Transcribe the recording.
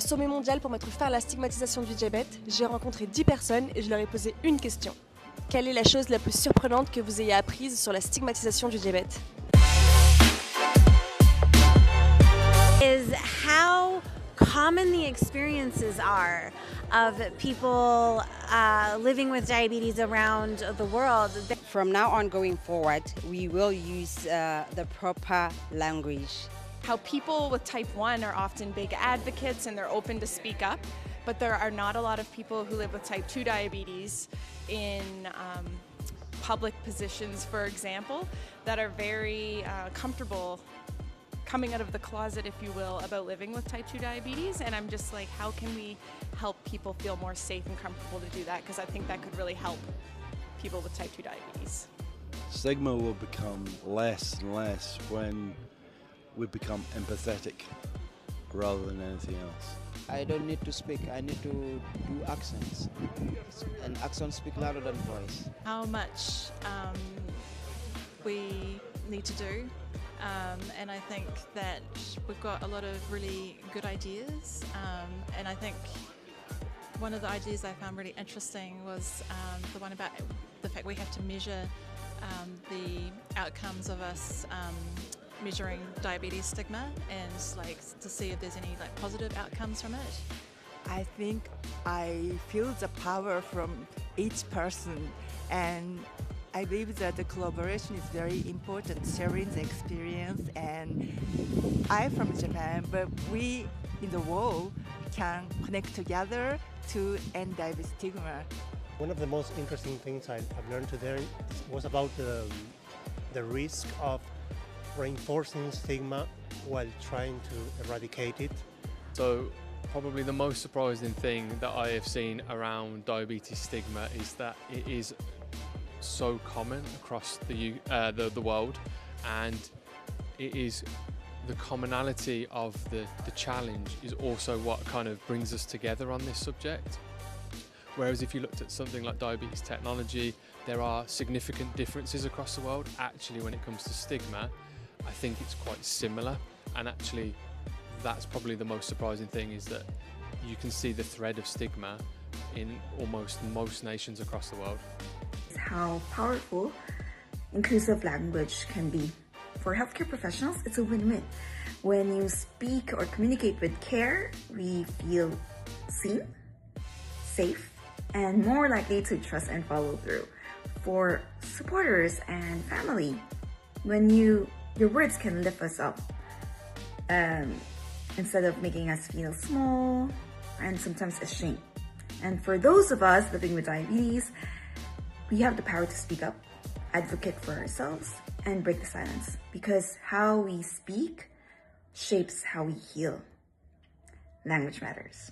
sommet mondial pour mettre fin à la stigmatisation du diabète, j'ai rencontré 10 personnes et je leur ai posé une question. Quelle est la chose la plus surprenante que vous ayez apprise sur la stigmatisation du diabète? Is how common the experiences are of people living with diabetes around the world. From now on going forward, we will use the proper language. How people with type 1 are often big advocates and they're open to speak up, but there are not a lot of people who live with type 2 diabetes in public positions, for example, that are very comfortable coming out of the closet, if you will, about living with type 2 diabetes. And I'm just like, how can we help people feel more safe and comfortable to do that? Because I think that could really help people with type 2 diabetes. Stigma will become less and less when we become empathetic rather than anything else. I don't need to speak, I need to do accents. And accents speak louder than voice. How much we need to do. And I think that we've got a lot of really good ideas, and I think one of the ideas I found really interesting was the one about the fact we have to measure the outcomes of us measuring diabetes stigma, and like to see if there's any like positive outcomes from it. I think I feel the power from each person, and I believe that the collaboration is very important, sharing the experience. And I'm from Japan, but we in the world can connect together to end diabetes stigma. One of the most interesting things I've learned today was about the risk of reinforcing stigma while trying to eradicate it. So probably the most surprising thing that I have seen around diabetes stigma is that it is so common across the world, and it is the commonality of the challenge is also what kind of brings us together on this subject. Whereas if you looked at something like diabetes technology, there are significant differences across the world. Actually, when it comes to stigma, I think it's quite similar, and actually that's probably the most surprising thing, is that you can see the thread of stigma in almost most nations across the world. How powerful inclusive language can be. For healthcare professionals, it's a win-win. When you speak or communicate with care, we feel seen, safe, and more likely to trust and follow through. For supporters and family, when your words can lift us up, instead of making us feel small and sometimes ashamed. And for those of us living with diabetes, we have the power to speak up, advocate for ourselves, and break the silence, because how we speak shapes how we heal. Language matters.